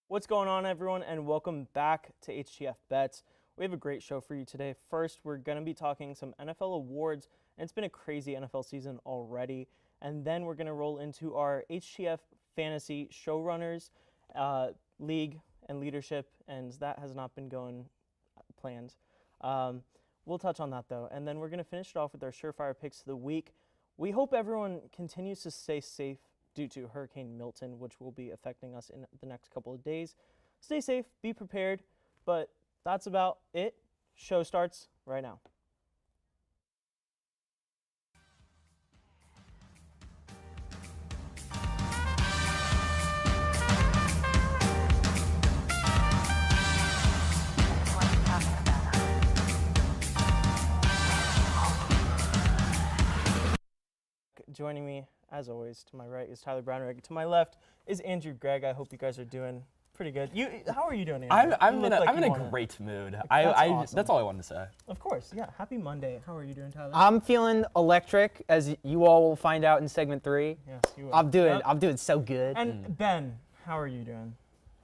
What's going on, everyone, and welcome back to HTF Bets. We have a great show for you today. First, we're going to be talking some NFL awards, and it's been a crazy NFL season already. And then we're going to roll into our HTF Fantasy Showrunners League and Leadership, and that has not been going planned. We'll touch on that, though. And then we're going to finish it off with our surefire picks of the week. We hope everyone continues to stay safe due to Hurricane Milton, which will be affecting us in the next couple of days. Stay safe, be prepared, but that's about it. Show starts right now. Joining me, as always, to my right is Tyler Brownrigg. To my left is Andrew Gregg. I hope you guys are doing pretty good. How are you doing, Andrew? I'm in a great mood. Awesome. That's all I wanted to say. Of course, yeah. Happy Monday. How are you doing, Tyler? I'm feeling electric, as you all will find out in segment 3. Yes, you will. I'm doing so good. And Ben, how are you doing?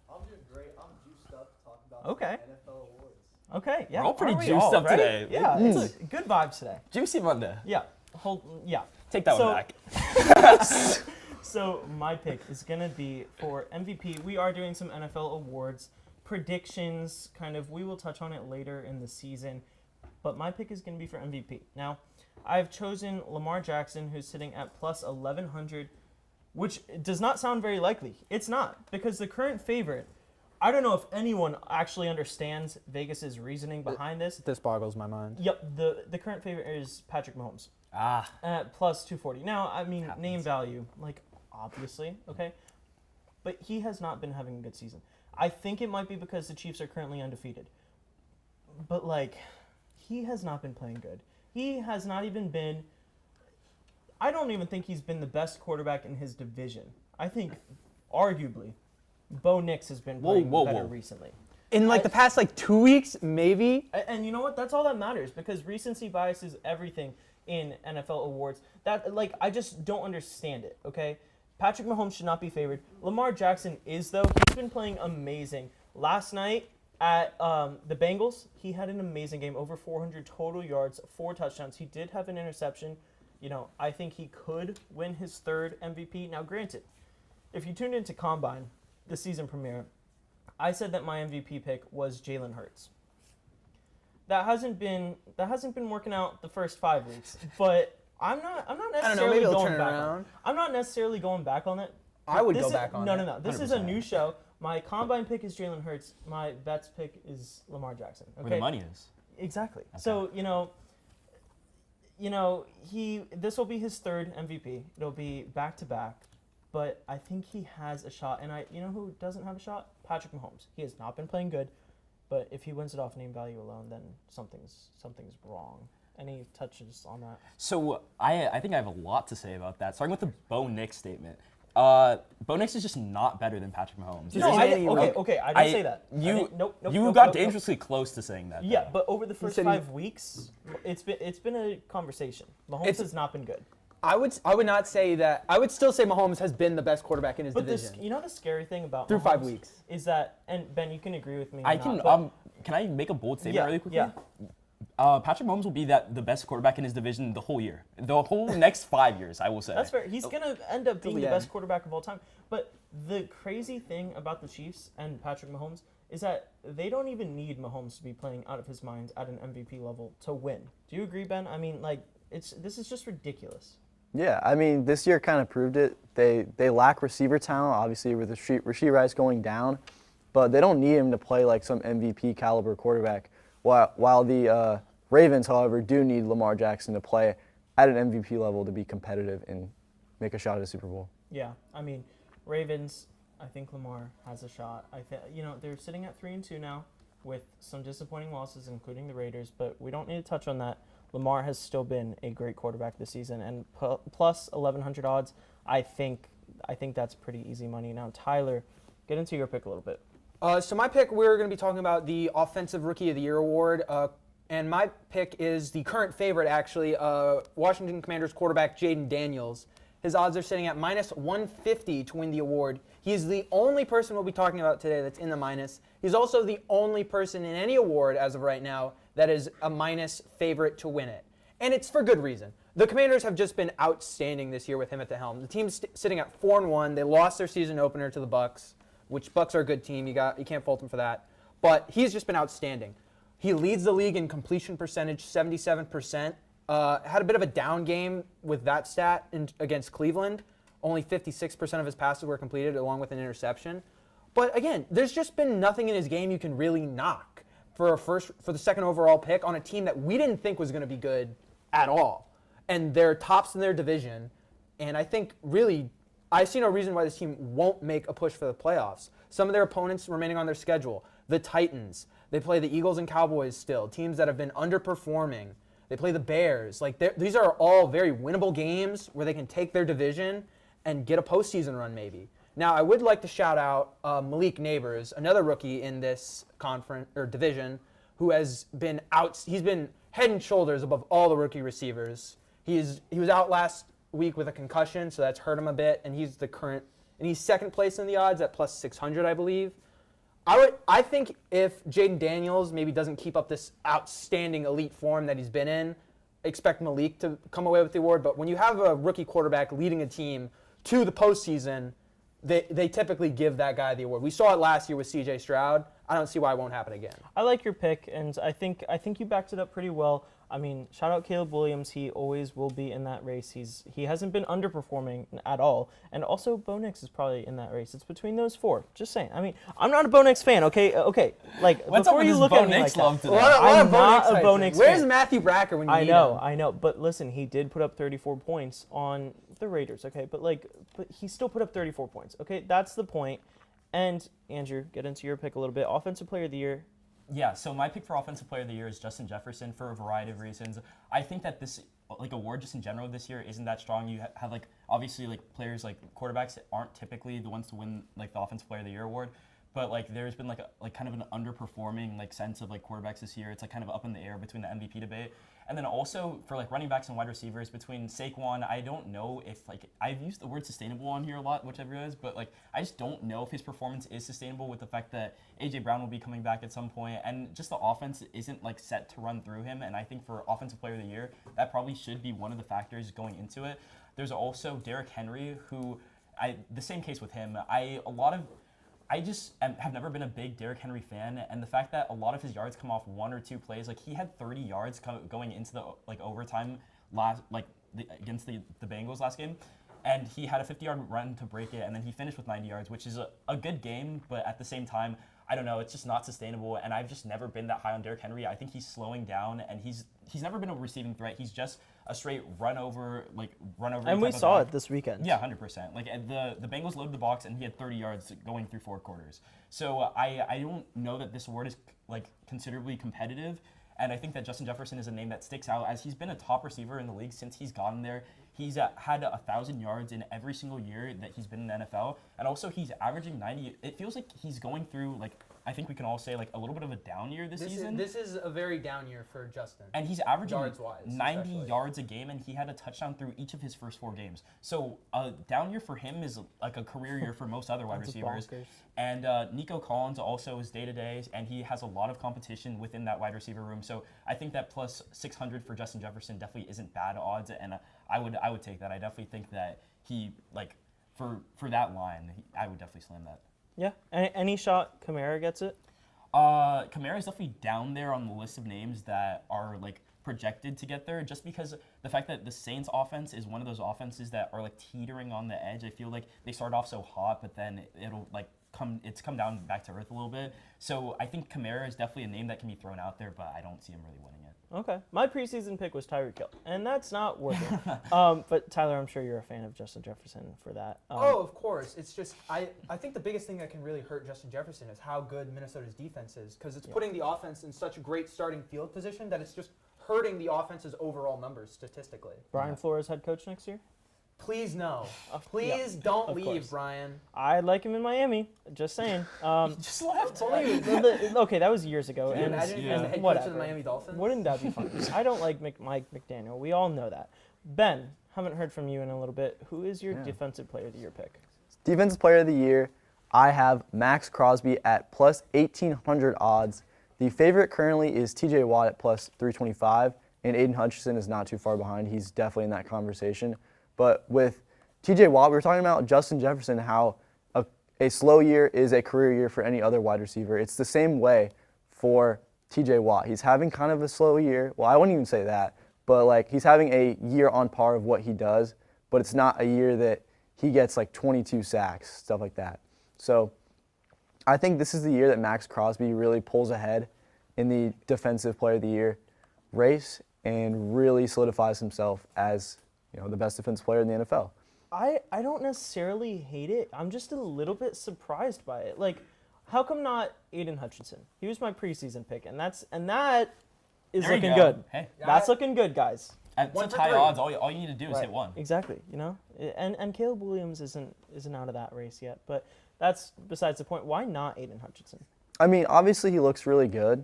I'm doing great. I'm juiced up to talk about Okay. NFL awards. Okay, yeah. We're all pretty aren't we juiced all, up right? today. Yeah, it's a good vibes today. Juicy Monday. Yeah. Yeah. Take that one back. So my pick is going to be for MVP. We are doing some NFL awards, predictions, kind of. We will touch on it later in the season. But my pick is going to be for MVP. Now, I've chosen Lamar Jackson, who's sitting at plus 1,100, which does not sound very likely. It's not, because the current favorite, I don't know if anyone actually understands Vegas's reasoning behind this. This boggles my mind. Yep, the current favorite is Patrick Mahomes. Ah. At plus 240. Now, I mean, name value, like, obviously, okay? But he has not been having a good season. I think it might be because the Chiefs are currently undefeated. But, like, he has not been playing good. He has not even been... I don't even think he's been the best quarterback in his division. I think, arguably, Bo Nix has been playing better recently. In, the past, 2 weeks, maybe? And you know what? That's all that matters, because recency bias is everything in NFL awards. That, I just don't understand it, okay? Patrick Mahomes should not be favored. Lamar Jackson is, though. He's been playing amazing. Last night at the Bengals, he had an amazing game. Over 400 total yards, 4 touchdowns. He did have an interception. You know, I think he could win his third MVP. Now, granted, if you tuned into Combine, the season premiere, I said that my MVP pick was Jalen Hurts. That hasn't been working out the first 5 weeks, but I'm not necessarily going back on. I'm not necessarily going back on it. I would go back on it. No. This is a new show. My Combine pick is Jalen Hurts. My bets pick is Lamar Jackson. Okay? Where the money is. Exactly. Okay. So this will be his third MVP. It'll be back to back. But I think he has a shot. And who doesn't have a shot? Patrick Mahomes. He has not been playing good. But if he wins it off name value alone, then something's wrong. Any touches on that? So I think I have a lot to say about that. Starting with the Bo Nix statement. Bo Nix is just not better than Patrick Mahomes. No, I didn't say that. You got dangerously close to saying that. Yeah, but over the first 5 weeks, it's been a conversation. Mahomes has not been good. I would not say that. I would still say Mahomes has been the best quarterback in his division. But the scary thing about through Mahomes 5 weeks is that, and Ben, you can agree with me. Can I make a bold statement really quickly? Yeah. Patrick Mahomes will be the best quarterback in his division the whole year. The whole next 5 years, I will say. That's fair. He's going to end up being the best quarterback of all time. But the crazy thing about the Chiefs and Patrick Mahomes is that they don't even need Mahomes to be playing out of his mind at an MVP level to win. Do you agree, Ben? I mean, this is just ridiculous. Yeah, I mean, this year kind of proved it. They lack receiver talent, obviously, with Rashee Rice going down, but they don't need him to play like some MVP caliber quarterback. While the Ravens, however, do need Lamar Jackson to play at an MVP level to be competitive and make a shot at a Super Bowl. Yeah, I mean, Ravens, I think Lamar has a shot. They're sitting at 3-2 now with some disappointing losses, including the Raiders, but we don't need to touch on that. Lamar has still been a great quarterback this season, and plus 1,100 odds, I think that's pretty easy money. Now, Tyler, get into your pick a little bit. So my pick, we're going to be talking about the Offensive Rookie of the Year award, and my pick is the current favorite, actually, Washington Commanders quarterback Jaden Daniels. His odds are sitting at minus 150 to win the award. He's the only person we'll be talking about today that's in the minus. He's also the only person in any award as of right now that is a minus favorite to win it. And it's for good reason. The Commanders have just been outstanding this year with him at the helm. The team's sitting at 4-1. They lost their season opener to the Bucks, which Bucks are a good team. You can't fault him for that. But he's just been outstanding. He leads the league in completion percentage, 77%. Had a bit of a down game with that stat against Cleveland. Only 56% of his passes were completed, along with an interception. But again, there's just been nothing in his game you can really knock for the second overall pick on a team that we didn't think was going to be good at all. And they're tops in their division. And I think really, I see no reason why this team won't make a push for the playoffs. Some of their opponents remaining on their schedule, the Titans. They play the Eagles and Cowboys still, teams that have been underperforming. They play the Bears. These are all very winnable games where they can take their division and get a postseason run maybe. Now, I would like to shout out Malik Neighbors, another rookie in this conference or division, who has been out. He's been head and shoulders above all the rookie receivers. He was out last week with a concussion, so that's hurt him a bit, and he's second place in the odds at plus 600, I believe. I think if Jaden Daniels maybe doesn't keep up this outstanding elite form that he's been in, expect Malik to come away with the award. But when you have a rookie quarterback leading a team to the postseason, they typically give that guy the award. We saw it last year with C.J. Stroud. I don't see why it won't happen again. I like your pick, and I think you backed it up pretty well. I mean, shout out Caleb Williams. He always will be in that race. He hasn't been underperforming at all. And also, Bo Nix is probably in that race. It's between those four. Just saying. I mean, I'm not a Bo Nix fan, okay? Like, What's before up with you this look Bo at me Nix like love that. today? I'm not a Bo Nix fan. Where's Matthew Bracker when you need him? I know. But listen, he did put up 34 points on the Raiders, okay? But he still put up 34 points, okay? That's the point. And, Andrew, get into your pick a little bit. Offensive Player of the Year. Yeah, so my pick for Offensive Player of the Year is Justin Jefferson for a variety of reasons. I think that this award just in general this year isn't that strong. You have obviously players like quarterbacks aren't typically the ones to win the Offensive Player of the Year award, but there's been kind of an underperforming sense of quarterbacks this year. It's kind of up in the air between the MVP debate. And then also for running backs and wide receivers between Saquon, I don't know if I've used the word sustainable on here a lot, which I've realized, but I just don't know if his performance is sustainable with the fact that AJ Brown will be coming back at some point, and just the offense isn't set to run through him. And I think for Offensive Player of the Year, that probably should be one of the factors going into it. There's also Derrick Henry, who the same case with him. I just have never been a big Derrick Henry fan, and the fact that a lot of his yards come off one or two plays, he had 30 yards going into the overtime against the Bengals last game, and he had a 50-yard run to break it, and then he finished with 90 yards, which is a good game, but at the same time, I don't know, it's just not sustainable, and I've just never been that high on Derrick Henry. I think he's slowing down, and he's never been a receiving threat. He's just a straight run over. And we saw it this weekend. Yeah, 100%. The Bengals loaded the box, and he had 30 yards going through 4 quarters. So I don't know that this award is considerably competitive, and I think that Justin Jefferson is a name that sticks out as he's been a top receiver in the league since he's gotten there. He's had 1,000 yards in every single year that he's been in the NFL, and also he's averaging 90. It feels like he's going through I think we can all say a little bit of a down year this season. This is a very down year for Justin. And he's averaging yards-wise, 90 especially. yards a game, and he had a touchdown through each of his first 4 games. So a down year for him is a career year for most other wide receivers. Bonkers. And Nico Collins also is day-to-day, and he has a lot of competition within that wide receiver room. So I think that plus 600 for Justin Jefferson definitely isn't bad odds, and I would take that. I definitely think that he for that line, I would definitely slam that. Yeah. Any shot Kamara gets it? Kamara is definitely down there on the list of names that are projected to get there, just because the fact that the Saints offense is one of those offenses that are teetering on the edge. I feel like they start off so hot, but then it'll come down back to earth a little bit. So I think Kamara is definitely a name that can be thrown out there, but I don't see him really winning it. Okay. My preseason pick was Tyreek Hill, and that's not working. But Tyler, I'm sure you're a fan of Justin Jefferson for that. Of course. It's just I think the biggest thing that can really hurt Justin Jefferson is how good Minnesota's defense is, because it's putting the offense in such a great starting field position that it's just hurting the offense's overall numbers statistically. Brian Flores head coach next year? Please no. Of Don't leave, course. Brian. I'd like him in Miami. Just saying. Just left. Okay, that was years ago. Can you and imagine if he was the head coach whatever. of the Miami Dolphins? Wouldn't that be fun? I don't like Mike McDaniel. We all know that. Ben, haven't heard from you in a little bit. Who is your defensive player of the year pick? Defensive Player of the Year, I have Max Crosby at plus 1,800 odds. The favorite currently is TJ Watt at plus 325, and Aiden Hutchinson is not too far behind. He's definitely in that conversation. But with TJ Watt, we were talking about Justin Jefferson, how a slow year is a career year for any other wide receiver. It's the same way for TJ Watt. He's having kind of a slow year. Well, I wouldn't even say that, but like he's having a year on par of what he does, but it's not a year that he gets like 22 sacks, stuff like that. So I think this is the year that Max Crosby really pulls ahead in the Defensive Player of the Year race and really solidifies himself as, the best defensive player in the NFL. I don't necessarily hate it. I'm just a little bit surprised by it. Like, how come not Aiden Hutchinson? He was my preseason pick, and that is There you looking go. good. Hey. That's looking good, guys. At One such for high three. odds, all you need to do is hit one. Exactly. And Caleb Williams isn't out of that race yet, but that's besides the point. Why not Aiden Hutchinson? I mean, obviously he looks really good,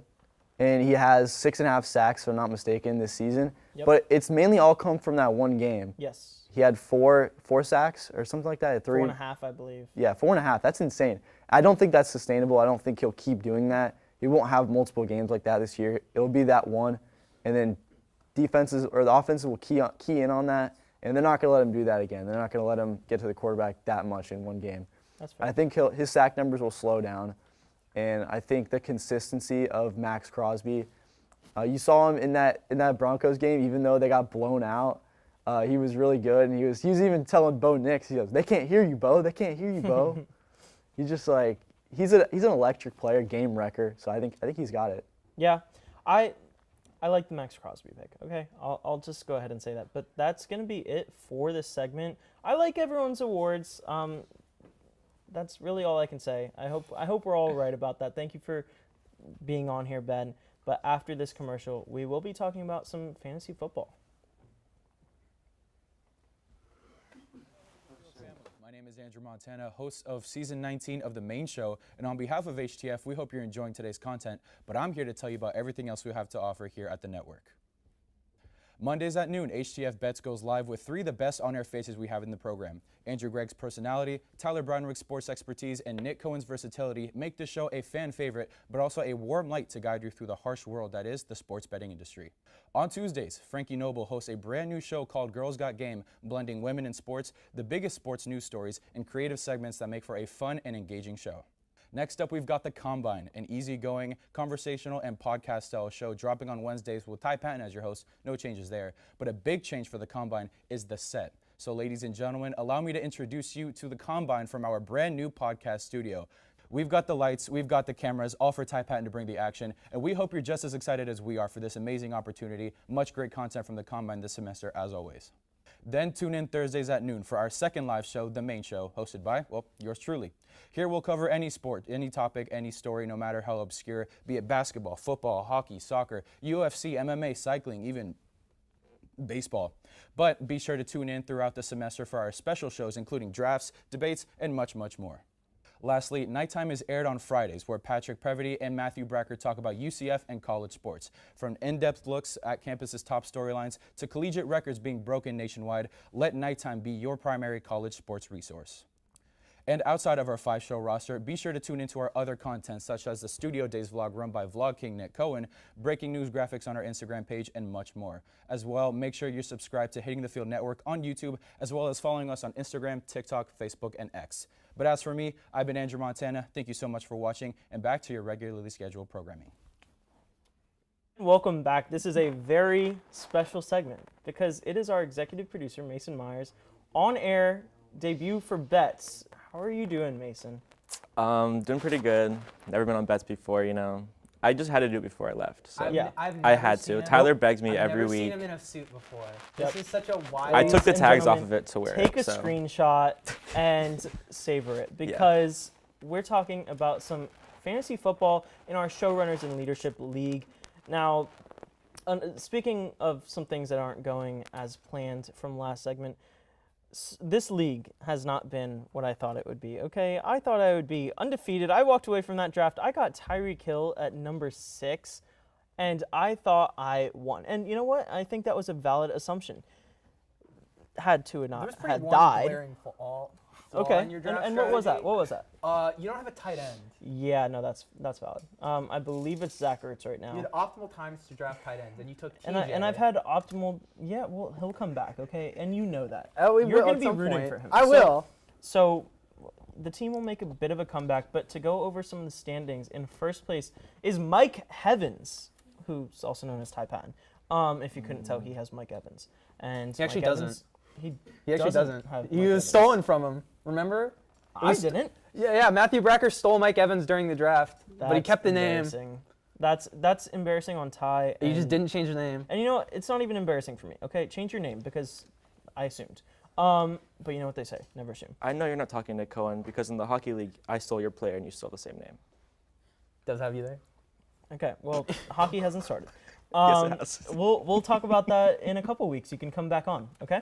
and he has 6.5 sacks, if I'm not mistaken, this season. Yep. But it's mainly all come from that one game. Yes. He had four sacks or something like that. 4.5, I believe. Yeah, 4.5. That's insane. I don't think that's sustainable. I don't think he'll keep doing that. He won't have multiple games like that this year. It'll be that one, and then defenses or the offenses will key in on that, and they're not going to let him do that again. They're not going to let him get to the quarterback that much in one game. That's fair. I think his sack numbers will slow down, and I think the consistency of Max Crosby. You saw him in that Broncos game, even though they got blown out. He was really good, and he was even telling Bo Nix, he goes, "They can't hear you, Bo. They can't hear you, Bo." He's just like he's an electric player, game wrecker. So I think he's got it. Yeah, I like the Max Crosby pick. Okay, I'll just go ahead and say that. But that's gonna be it for this segment. I like everyone's awards. That's really all I can say. I hope we're all right about that. Thank you for being on here, Ben. But after this commercial, we will be talking about some fantasy football. My name is Andrew Montana, host of Season 19 of The Main Show, and on behalf of HTF, we hope you're enjoying today's content, but I'm here to tell you about everything else we have to offer here at the network. Mondays at noon, HTF Bets goes live with 3 of the best on-air faces we have in the program. Andrew Gregg's personality, Tyler Brownrick's sports expertise, and Nick Cohen's versatility make this show a fan favorite, but also a warm light to guide you through the harsh world that is the sports betting industry. On Tuesdays, Frankie Noble hosts a brand new show called Girls Got Game, blending women in sports, the biggest sports news stories, and creative segments that make for a fun and engaging show. Next up, we've got The Combine, an easygoing, conversational, and podcast-style show dropping on Wednesdays with Ty Patton as your host. No changes there. But a big change for The Combine is the set. So ladies and gentlemen, allow me to introduce you to The Combine from our brand new podcast studio. We've got the lights, we've got the cameras, all for Ty Patton to bring the action, and we hope you're just as excited as we are for this amazing opportunity. Much great content from The Combine this semester, as always. Then tune in Thursdays at noon for our second live show, The Main Show, hosted by, yours truly. Here we'll cover any sport, any topic, any story, no matter how obscure, be it basketball, football, hockey, soccer, UFC, MMA, cycling, even baseball. But be sure to tune in throughout the semester for our special shows, including drafts, debates, and much, much more. Lastly, Nighttime is aired on Fridays, where Patrick Previty and Matthew Bracker talk about UCF and college sports. From in-depth looks at campus's top storylines to collegiate records being broken nationwide, let Nighttime be your primary college sports resource. And outside of our 5-show roster, be sure to tune into our other content, such as the Studio Days vlog run by Vlog King Nick Cohen, breaking news graphics on our Instagram page, and much more. As well, make sure you're subscribed to Hitting the Field Network on YouTube, as well as following us on Instagram, TikTok, Facebook, and X. But as for me, I've been Andrew Montana. Thank you so much for watching, and back to your regularly scheduled programming. Welcome back. This is a very special segment because it is our executive producer, Mason Myers, on-air debut for Bets. How are you doing, Mason? Doing pretty good. Never been on Bets before, I just had to do it before I left. So I had to. Tyler begs me every I've week. never seen him in a suit before. Yep. This is such a wild. I took the and tags off gentlemen, of it to wear Take it. a so. screenshot and savor it because we're talking about some fantasy football in our Showrunners and Leadership League. Now, speaking of some things that aren't going as planned from last segment, this league has not been what I thought it would be. Okay, I thought I would be undefeated. I walked away from that draft. I got Tyreek Hill at number 6, and I thought I won. And you know what? I think that was a valid assumption. Had Tua not had died, flaw Okay. in your draft And what was that? strategy. What was that? You don't have a tight end. Yeah, no, that's valid. I believe it's Zach Ertz right now. You had optimal times to draft tight ends, and you took TJ. And I've had optimal. Yeah, well, he'll come back, okay? And you know that. We You're will gonna at be some rooting point. for him. I will. So the team will make a bit of a comeback, but to go over some of the standings, in first place is Mike Heavens, who's also known as Ty Patton. If you couldn't tell, he has Mike Evans. And He actually Mike doesn't. Evans, he actually doesn't. have He Mike was Evans. stolen from him. Remember? I didn't. Yeah. Matthew Bracker stole Mike Evans during the draft, but he That's kept the name. embarrassing. That's embarrassing on Ty. You just and- didn't change the name. And you know what? It's not even embarrassing for me. Okay, change your name because I assumed. But you know what they say, never assume. I know you're not talking to Cohen because in the hockey league, I stole your player and you stole the same name. Does have you there? Okay, well, hockey hasn't started. Yes, it has. We'll talk about that in a couple weeks. You can come back on, okay?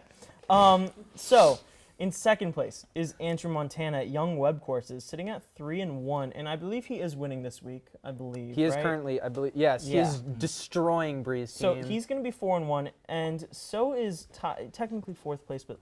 So, in second place is Andrew Montana at Young Web Courses, sitting at 3-1, and I believe he is winning this week. I believe He is right? currently, I believe, yes, he is destroying Bree's So team. he's going to be 4-1, and so is technically fourth place, but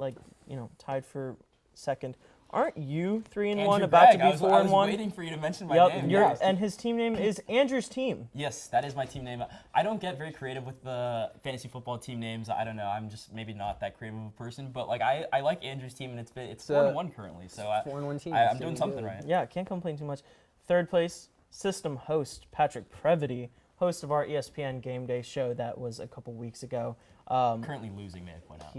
tied for second. Aren't you 3-1, Andrew about to Bragg, be 4-1? I was waiting for you to mention my Yep, name. and his team name is Andrew's team. Yes, that is my team name. I don't get very creative with the fantasy football team names. I don't know. I'm just maybe not that creative of a person. But I like Andrew's team, and it's 4-1 currently. So 4-1 team. I'm doing something right. Yeah, can't complain too much. Third place, system host Patrick Previty, host of our ESPN Game Day show that was a couple weeks ago. Currently losing, may I point out.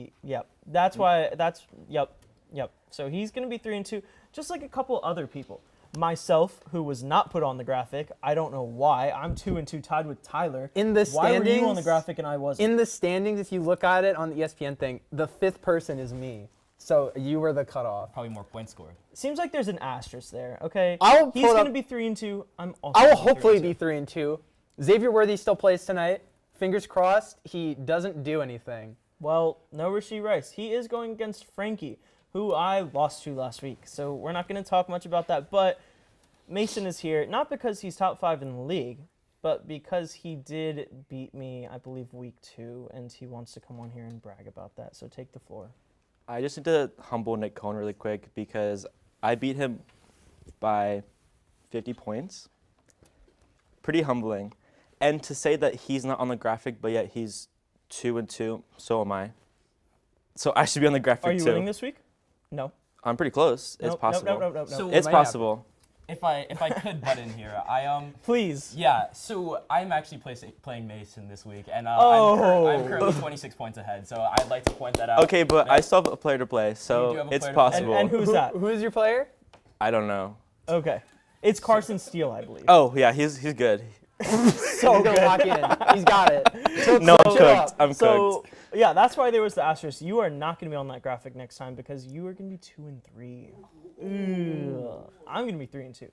Yep. So he's going to be 3-2, just like a couple other people. Myself, who was not put on the graphic, I don't know why. I'm 2-2, tied with Tyler. In the Why were you on standings- the graphic and I wasn't? In the standings, if you look at it on the ESPN thing, the fifth person is me. So you were the cutoff. Probably more points scored. Seems like there's an asterisk there. Okay, I'll he's pull going up- to be 3-2. I'm also. I will gonna be hopefully 3-2. be 3-2. Xavier Worthy still plays tonight. Fingers crossed he doesn't do anything. Well, no Rasheed Rice. He is going against Frankie, who I lost to last week. So we're not going to talk much about that. But Mason is here, not because he's top 5 in the league, but because he did beat me, I believe, week 2, and he wants to come on here and brag about that. So take the floor. I just need to humble Nick Cohen really quick because I beat him by 50 points. Pretty humbling. And to say that he's not on the graphic, but yet he's 2-2, so am I. So I should be on the graphic Are you too. winning this week? No. I'm pretty close. It's Nope, possible. No. So It's Might possible. if I could butt in here, Please. Yeah, so I'm actually playing Mason this week, and Oh. I'm currently 26 points ahead, so I'd like to point that out. Okay, but I still have a player to play, You do so have a it's player to play. possible. And who's that? Who is your player? I don't know. Okay. It's Carson Steele, I believe. Oh, yeah, he's good. so He's gonna lock in. He's got it. No, I'm Chill cooked. up. I'm So, cooked. yeah, that's why there was the asterisk. You are not going to be on that graphic next time because you are going to be 2-3. Ugh. I'm going to be 3-2.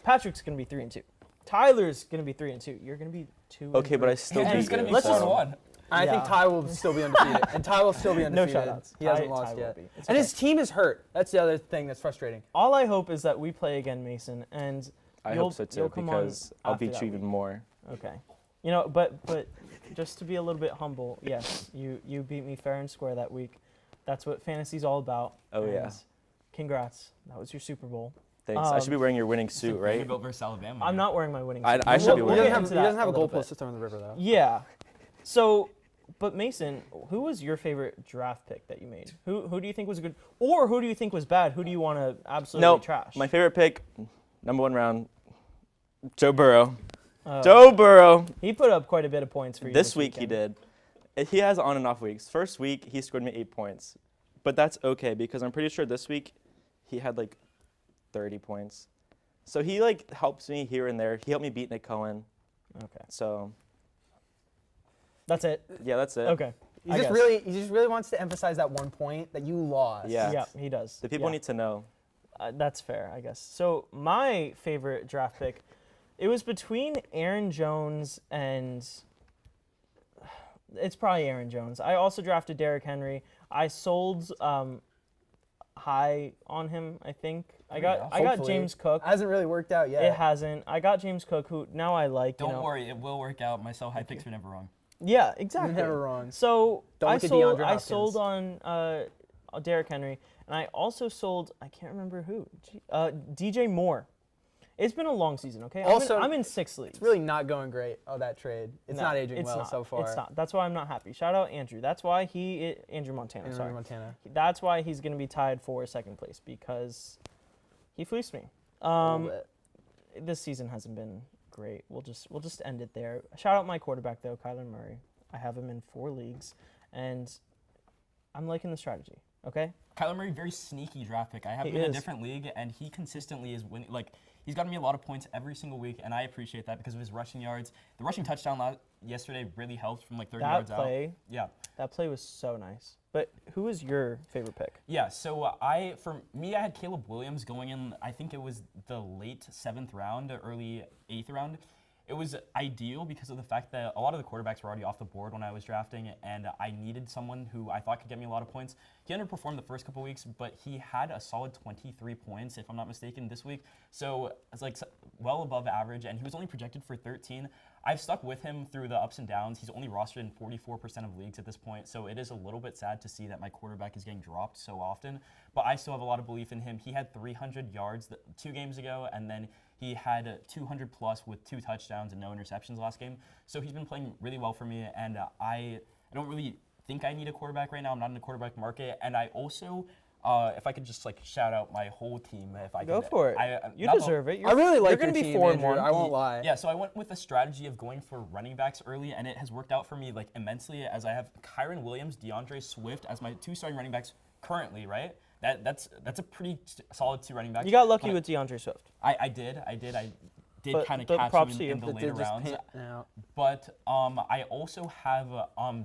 Patrick's going to be 3-2. Tyler's going to be 3-2. You're going to be 2-3. Okay, but I still And beat he's going to you. be Let's just- 4-1. I think Yeah. Ty will still be undefeated. And Ty will still be No undefeated. shout-outs. He hasn't Ty lost will yet. be. It's And okay. his team is hurt. That's the other thing that's frustrating. All I hope is that we play again, Mason, and I you'll- hope so you'll too, come on because I'll after beat that you even week. more. Okay. You know, but just to be a little bit humble, yes, you beat me fair and square that week. That's what fantasy's all about. Oh, and yeah. Congrats. That was your Super Bowl. Thanks. I should be wearing your winning suit, right? Vanderbilt versus Alabama. I'm not wearing my winning I- suit. I should be He wearing doesn't it. have, into he doesn't that have a little goalpost bit. system on the river, though. Yeah. So, but Mason, who was your favorite draft pick that you made? Who do you think was good, or who do you think was bad? Who do you want to absolutely No, trash? my favorite pick, number 1 round, Joe Burrow. Oh. Joe Burrow. He put up quite a bit of points for you. This week he weekend. did. He has on and off weeks. First week he scored me 8 points, but that's okay because I'm pretty sure this week he had like 30 points. So he like helps me here and there. He helped me beat Nick Cohen. Okay. So That's it. yeah, that's it. Okay. He I just guess. really wants to emphasize that one point that you lost. Yeah. Yeah, he does. The people Yeah. need to know. That's fair, I guess. So my favorite draft pick, it was between Aaron Jones and it's probably Aaron Jones. I also drafted Derrick Henry. I sold high on him, I think. I got Hopefully. James Cook. Hasn't really worked out yet. It hasn't. I got James Cook, who now I like. Don't you know. worry, it will work out. My sell high picks were never wrong. Yeah, You're exactly. never wrong. So Don't I look at sold. DeAndre I Hopkins. sold on Derrick Henry, and I also sold, I can't remember who, DJ Moore. It's been a long season, okay? I'm in 6 leagues. It's really not going great, that trade. It's not aging well so far. It's not. That's why I'm not happy. Shout out Andrew. That's why Andrew Montana, sorry. That's why he's going to be tied for second place, because he fleeced me. This season hasn't been great. We'll just end it there. Shout out my quarterback, though, Kyler Murray. I have him in 4 leagues, and I'm liking the strategy, okay? Kyler Murray, very sneaky draft pick. I have him in a different league, and he consistently is winning. Like, he's gotten me a lot of points every single week, and I appreciate that because of his rushing yards. The rushing touchdown yesterday really helped from like 30 yards out. That play was so nice. But who was your favorite pick? Yeah, so for me, I had Caleb Williams going in. I think it was the late 7th round, early 8th round. It was ideal because of the fact that a lot of the quarterbacks were already off the board when I was drafting, and I needed someone who I thought could get me a lot of points. He underperformed the first couple weeks, but he had a solid 23 points, if I'm not mistaken, this week. So it's like well above average, and he was only projected for 13. I've stuck with him through the ups and downs. He's only rostered in 44% of leagues at this point, so it is a little bit sad to see that my quarterback is getting dropped so often, but I still have a lot of belief in him. He had 300 yards 2 games ago, and then he had 200 plus with 2 touchdowns and no interceptions last game. So he's been playing really well for me, and I don't really think I need a quarterback right now. I'm not in the quarterback market, and I also, if I could just like shout out my whole team, if I go for it. You deserve it. I really like your team, be 4-1. I won't lie. Yeah, so I went with a strategy of going for running backs early, and it has worked out for me like immensely, as I have Kyron Williams, DeAndre Swift as my 2 starting running backs currently, right? That's a pretty solid 2 running backs. You got lucky with DeAndre Swift. I did kind of catch him in the later rounds. But I also have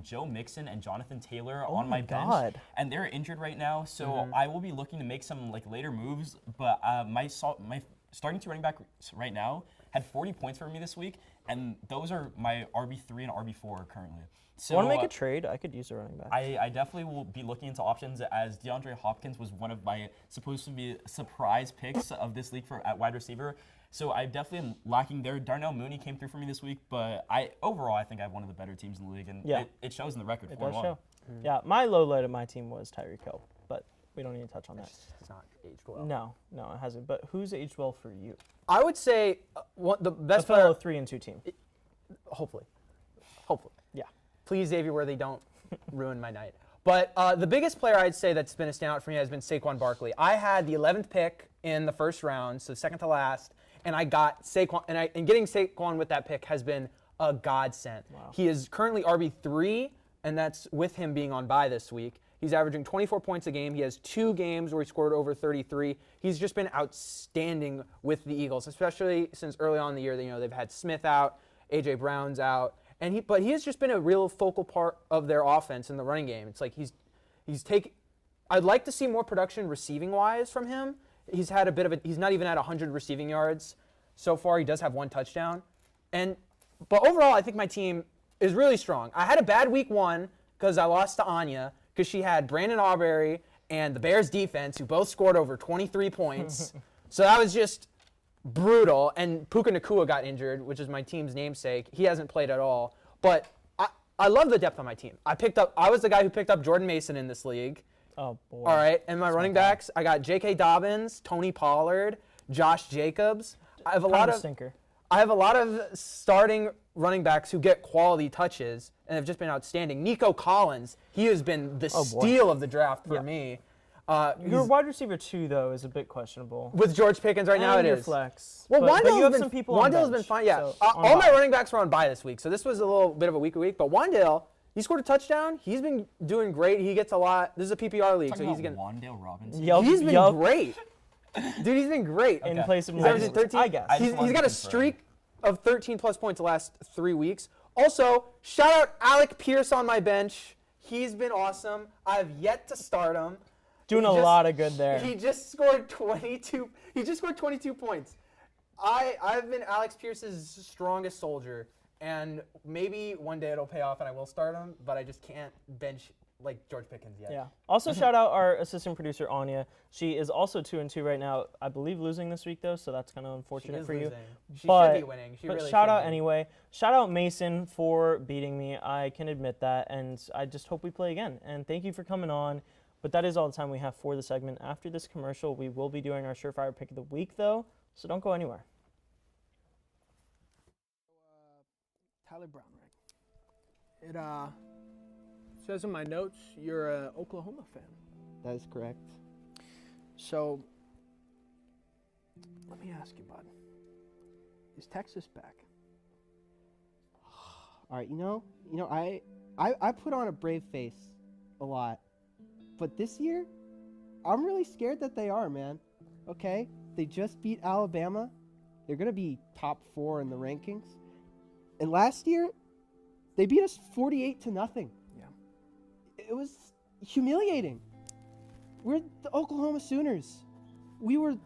Joe Mixon and Jonathan Taylor on my bench, and they're injured right now. So I will be looking to make some like later moves. But my starting 2 running backs right now had 40 points for me this week, and those are my RB3 and RB4 currently. So, want to make a trade? I could use a running back. I definitely will be looking into options, as DeAndre Hopkins was one of my supposed to be surprise picks of this league at wide receiver. So I definitely am lacking there. Darnell Mooney came through for me this week, but overall I think I have one of the better teams in the league, and it shows in the record. It does show. Yeah, my low light of my team was Tyreek Hill, but we don't need to touch on that. It's not aged well. No, it hasn't. But who's aged well for you? I would say the best a fellow 3-2 team. Hopefully. Yeah. Please, Xavier Worthy, don't ruin my night. But the biggest player I'd say that's been a standout for me has been Saquon Barkley. I had the 11th pick in the first round, so second to last, and I got Saquon. And getting Saquon with that pick has been a godsend. Wow. He is currently RB3, and that's with him being on bye this week. He's averaging 24 points a game. He has 2 games where he scored over 33. He's just been outstanding with the Eagles, especially since early on in the year. They've had Smith out, A.J. Brown's out. But he has just been a real focal part of their offense in the running game. It's like I'd like to see more production receiving wise from him. He's had he's not even at 100 receiving yards so far. He does have 1 touchdown. But overall, I think my team is really strong. I had a bad week 1 because I lost to Anya because she had Brandon Aubrey and the Bears defense, who both scored over 23 points. So that was just brutal. And Puka Nacua got injured, which is my team's namesake. He hasn't played at all. But I love the depth on my team. I was the guy who picked up Jordan Mason in this league. Oh, boy. All right. And my running backs, I got J.K. Dobbins, Tony Pollard, Josh Jacobs. I have a lot of starting running backs who get quality touches and have just been outstanding. Nico Collins, he has been the steal of the draft for me. Your wide receiver 2, though, is a bit questionable. With George Pickens right now, it is. Flex. Well, but you have some people on Wandale's bench, been fine. Yeah, so all my running backs were on bye this week, so this was a little bit of a weaker week. But Wandale, he scored a touchdown. He's been doing great. He gets a lot. This is a PPR league, so he's getting. Wandale Robinson. He's been great. Dude, he's been great. In place of He's averaging 13. I guess. He's got a streak of 13-plus points the last 3 weeks. Also, shout out Alec Pierce on my bench. He's been awesome. I have yet to start him. Doing a lot of good there. He just scored 22. He just scored 22 points. I've been Alex Pierce's strongest soldier, and maybe one day it'll pay off and I will start him, but I just can't bench like George Pickens yet. Yeah. Also, shout out our assistant producer Anya. She is also 2-2 right now. I believe losing this week though, so that's kind of unfortunate for you. She should be winning. But shout out anyway. Shout out Mason for beating me. I can admit that, and I just hope we play again. And thank you for coming on. But that is all the time we have for the segment. After this commercial, we will be doing our Surefire Pick of the Week, though, so don't go anywhere. Tyler Brown, right? It says in my notes you're an Oklahoma fan. That is correct. So let me ask you, bud. Is Texas back? All right, I put on a brave face a lot, but this year, I'm really scared that they are, man. Okay, they just beat Alabama. They're gonna be top 4 in the rankings. And last year, they beat us 48-0. Yeah. It was humiliating. We're the Oklahoma Sooners. We were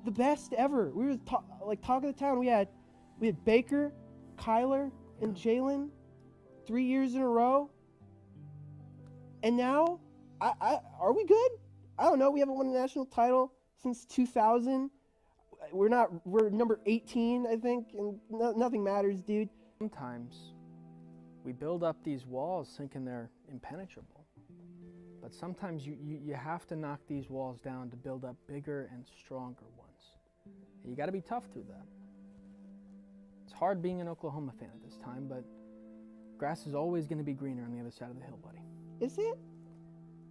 the best ever. We were talk of the town. We had Baker, Kyler, and Jalen 3 years in a row. And now, are we good? I don't know. We haven't won a national title since 2000. We're number 18, I think, and nothing matters, dude. Sometimes we build up these walls thinking they're impenetrable. But sometimes you have to knock these walls down to build up bigger and stronger ones. And you got to be tough through that. It's hard being an Oklahoma fan at this time, but grass is always going to be greener on the other side of the hill, buddy. Is it?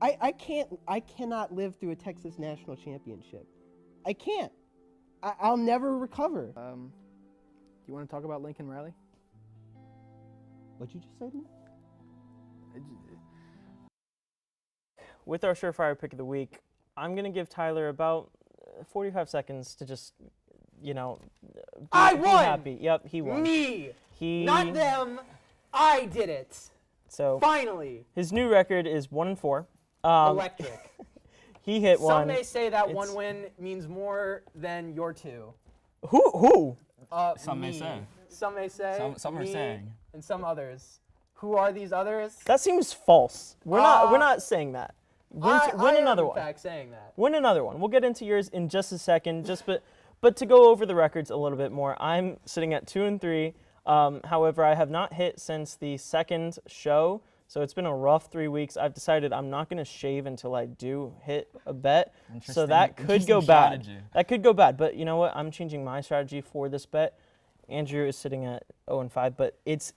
I cannot live through a Texas national championship. I can't. I'll never recover. Do you want to talk about Lincoln Riley? What'd you just say to me? With our Surefire Pick of the Week, I'm going to give Tyler about 45 seconds to just, be I won! happy. Yep, he won. Me! Not them. I did it. So Finally. his new record is 1-4. Electric. He hit one. Some may say that one win means more than your 2. Who? Some may me. say. Some may say. Some are me, saying. And some others. Who are these others? That seems false. We're not saying that. Win I another am, one. in fact, saying that. Win another one. We'll get into yours in just a second. But to go over the records a little bit more, I'm sitting at 2-3. However, I have not hit since the second show, so it's been a rough 3 weeks. I've decided I'm not going to shave until I do hit a bet. So that could go bad. Strategy. That could go bad. But you know what? I'm changing my strategy for this bet. Andrew is sitting at 0-5, but it's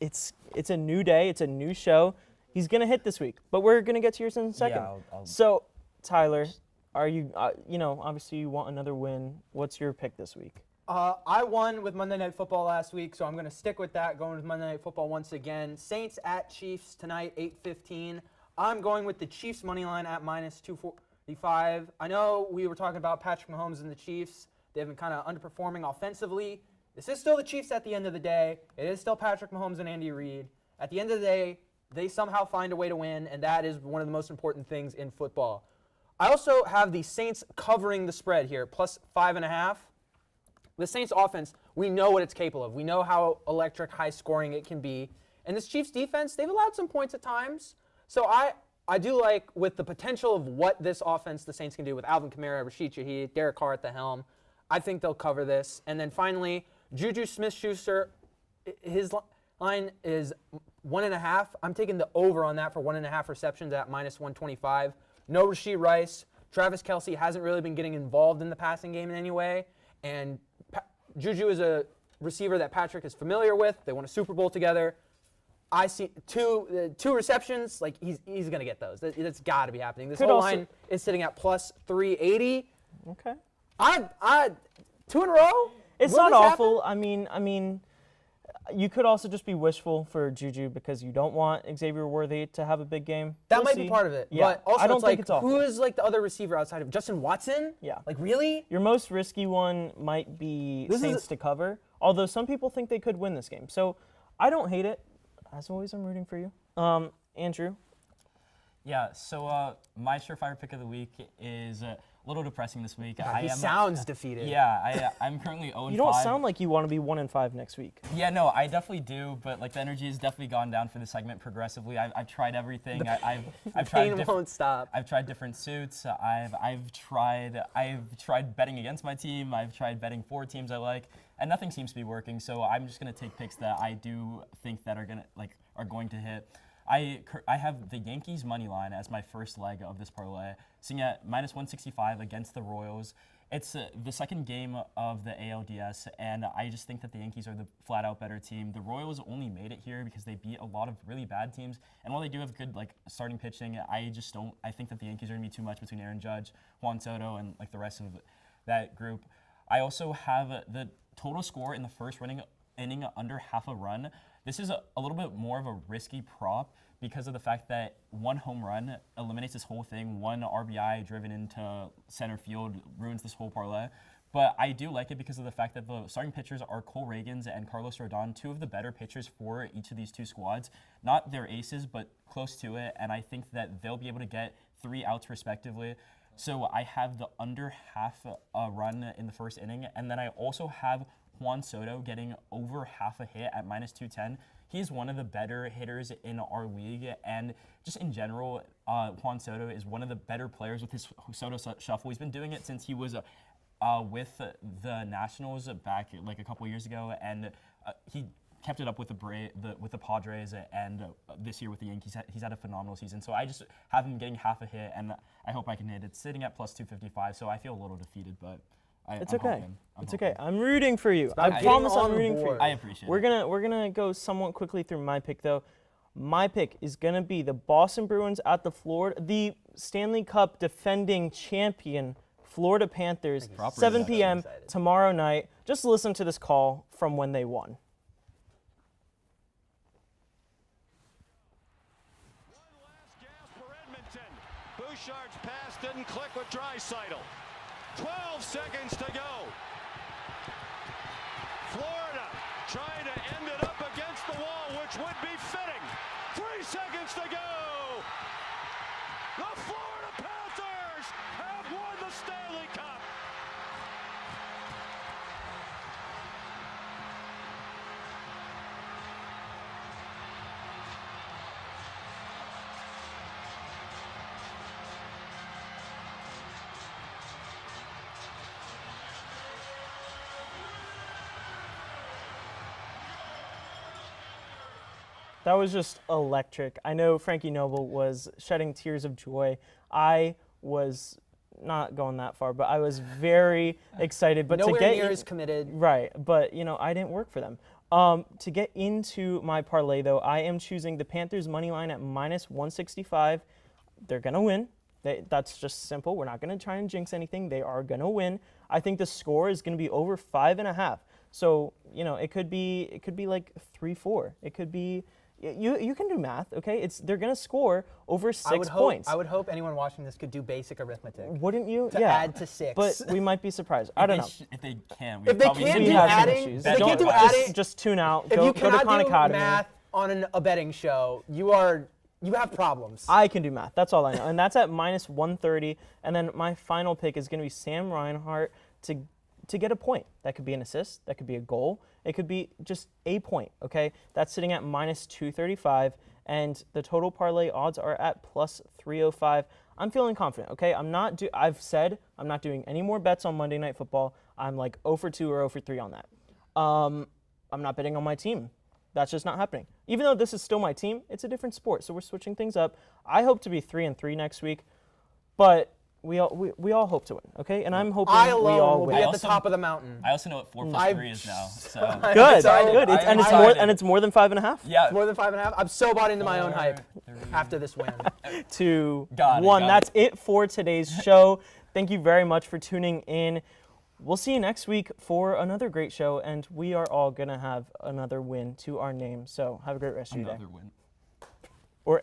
a new day. It's a new show. He's going to hit this week, but we're going to get to yours in a second. Yeah, So, Tyler, are you, obviously you want another win. What's your pick this week? I won with Monday Night Football last week, so I'm going to stick with that, going with Monday Night Football once again. Saints at Chiefs tonight, 8:15. I'm going with the Chiefs money line at -245. I know we were talking about Patrick Mahomes and the Chiefs. They've been kind of underperforming offensively. This is still the Chiefs at the end of the day. It is still Patrick Mahomes and Andy Reid. At the end of the day, they somehow find a way to win, and that is one of the most important things in football. I also have the Saints covering the spread here, +5.5. The Saints offense, we know what it's capable of. We know how electric, high scoring it can be. And this Chiefs defense, they've allowed some points at times. So I do like, with the potential of what this offense the Saints can do with Alvin Kamara, Rashid Shaheed, Derek Carr at the helm, I think they'll cover this. And then finally, Juju Smith-Schuster, his line is 1.5. I'm taking the over on that for 1.5 receptions at -125. No Rashid Rice. Travis Kelce hasn't really been getting involved in the passing game in any way. And Juju is a receiver that Patrick is familiar with. They won a Super Bowl together. I see two receptions. Like, he's going to get those. That's got to be happening. This whole line is sitting at +380. Okay. I 2 in a row? It's not awful. I mean, you could also just be wishful for Juju because you don't want Xavier Worthy to have a big game. That might be part of it. Yeah. But also, I don't it's think like, it's awful. who is like the other receiver outside of Justin Watson? Yeah. Like, really? Your most risky one might be Saints to cover, although some people think they could win this game. So I don't hate it. As always, I'm rooting for you. Andrew? Yeah, so my Surefire Pick of the Week is a little depressing this week. He sounds defeated. Yeah, I'm currently 0-5. You don't sound like you want to be 1-5 next week. Yeah, no, I definitely do, but like the energy has definitely gone down for the segment progressively. I've tried everything. I've tried Pain won't stop. I've tried different suits. I've tried betting against my team. I've tried betting for teams I like, and nothing seems to be working. So I'm just gonna take picks that I do think that are going to hit. I have the Yankees money line as my first leg of this parlay, sitting at -165 against the Royals. It's the second game of the ALDS, and I just think that the Yankees are the flat-out better team. The Royals only made it here because they beat a lot of really bad teams, and while they do have good starting pitching, I just don't. I think that the Yankees are going to be too much between Aaron Judge, Juan Soto, and the rest of that group. I also have the total score in the first inning under half a run. This is a little bit more of a risky prop because of the fact that one home run eliminates this whole thing. One RBI driven into center field ruins this whole parlay. But I do like it because of the fact that the starting pitchers are Cole Reagans and Carlos Rodon, two of the better pitchers for each of these two squads. Not their aces, but close to it. And I think that they'll be able to get 3 outs respectively. So I have the under half a run in the first inning. And then I also have Juan Soto getting over half a hit at -210. He's one of the better hitters in our league, and just in general, Juan Soto is one of the better players with his Soto shuffle. He's been doing it since he was with the Nationals back a couple years ago, and he kept it up with the Padres, and this year with the Yankees, he's had a phenomenal season. So I just have him getting half a hit, and I hope I can hit it. It's sitting at +255, so I feel a little defeated, but. It's I'm okay. hoping. It's okay. I'm rooting for you. about I promise getting I'm on rooting for you. board. I appreciate We're it. gonna go somewhat quickly through my pick though. My pick is gonna be the Boston Bruins at the Stanley Cup defending champion Florida Panthers, 7 p.m. tomorrow night. Just listen to this call from when they won. One last gasp for Edmonton. Bouchard's pass didn't click with Draisaitl. 12 seconds to go. Florida trying to end it up against the wall, which would be fitting. 3 seconds to go. The Florida Panthers have won the Stanley Cup. That was just electric. I know Frankie Noble was shedding tears of joy. I was not going that far, but I was very excited. But Nowhere to get near as committed. right, but I didn't work for them. To get into my parlay though, I am choosing the Panthers money line at -165. They're gonna win. That's just simple. We're not gonna try and jinx anything. They are gonna win. I think the score is gonna be over 5.5. So it could be like 3-4. It could be. You can do math, okay? They're gonna score over 6 points. I would hope anyone watching this could do basic arithmetic. Wouldn't you? To add to 6. But we might be surprised. I don't know. If they can, If they can't We do have some adding, issues. if they can't do Don't- adding, just tune out. if Go you to cannot Khan do Academy. math on a betting show, you have problems. I can do math. That's all I know. And that's at -130. And then my final pick is going to be Sam Reinhart to get a point. That could be an assist. That could be a goal. It could be just a point, okay? That's sitting at -235. And the total parlay odds are at +305. I'm feeling confident, okay? I've said I'm not doing any more bets on Monday Night Football. I'm like 0 for 2 or 0 for 3 on that. I'm not betting on my team. That's just not happening. Even though this is still my team, it's a different sport, so we're switching things up. I hope to be 3-3 next week, but we all hope to win, okay? And I'm hoping I we alone all will win. be at the Also- top of the mountain. I also know what 4 plus I've- 3 is now. So Good, So, good. I'm It's more than 5.5. yeah, More than 5.5. I'm so bought into my own hype 4, 3. after this win. 2, Got it, 1. got That's it for today's show. Thank you very much for tuning in. We'll see you next week for another great show, and we are all going to have another win to our name. So have a great rest of your day. Another win. Or